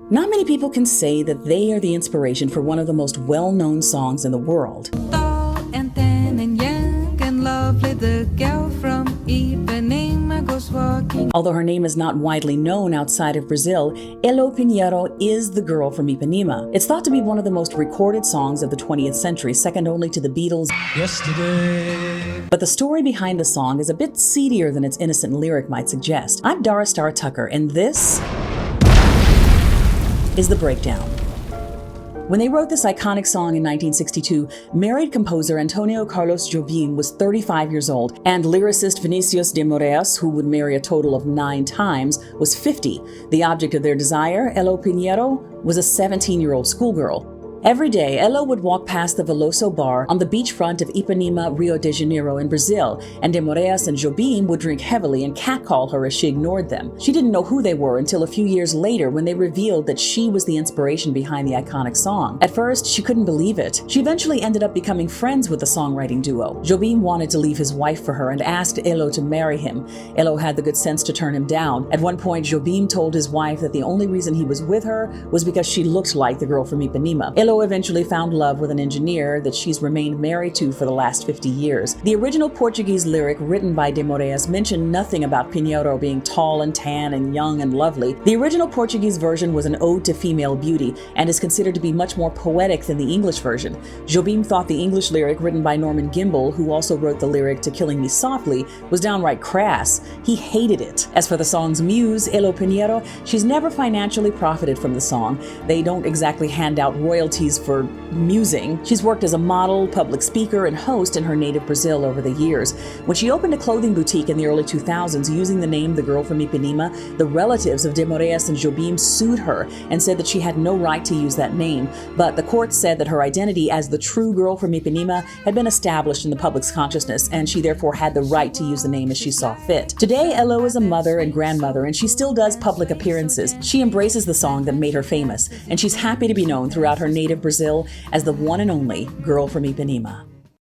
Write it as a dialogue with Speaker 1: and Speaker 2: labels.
Speaker 1: Not many people can say that they are the inspiration for one of the most well-known songs in the world.
Speaker 2: Tall and thin and young and lovely, the girl from Ipanema goes walking.
Speaker 1: Although her name is not widely known outside of Brazil, Elo Pinheiro is the girl from Ipanema. It's thought to be one of the most recorded songs of the 20th century, second only to the Beatles' Yesterday. But the story behind the song is a bit seedier than its innocent lyric might suggest. I'm Dara Starr Tucker, and this is The Breakdown. When they wrote this iconic song in 1962, married composer Antonio Carlos Jobim was 35 years old, and lyricist Vinicius de Moraes, who would marry a total of 9 times, was 50. The object of their desire, Elo Pinheiro, was a 17-year-old schoolgirl. Every day, Elo would walk past the Veloso bar on the beachfront of Ipanema, Rio de Janeiro in Brazil, and de Moraes and Jobim would drink heavily and catcall her as she ignored them. She didn't know who they were until a few years later when they revealed that she was the inspiration behind the iconic song. At first, she couldn't believe it. She eventually ended up becoming friends with the songwriting duo. Jobim wanted to leave his wife for her and asked Elo to marry him. Elo had the good sense to turn him down. At one point, Jobim told his wife that the only reason he was with her was because she looked like the girl from Ipanema. Elo eventually found love with an engineer that she's remained married to for the last 50 years. The original Portuguese lyric written by de Moraes mentioned nothing about Pinheiro being tall and tan and young and lovely. The original Portuguese version was an ode to female beauty and is considered to be much more poetic than the English version. Jobim thought the English lyric written by Norman Gimbel, who also wrote the lyric to Killing Me Softly, was downright crass. He hated it. As for the song's muse, Elo Pinheiro, she's never financially profited from the song. They don't exactly hand out royalties for musing. She's worked as a model, public speaker, and host in her native Brazil over the years. When she opened a clothing boutique in the early 2000s using the name The Girl from Ipanema, the relatives of de Moraes and Jobim sued her and said that she had no right to use that name. But the court said that her identity as the true girl from Ipanema had been established in the public's consciousness, and she therefore had the right to use the name as she saw fit. Today, Elo is a mother and grandmother, and she still does public appearances. She embraces the song that made her famous, and she's happy to be known throughout her native Brazil as the one and only girl from Ipanema.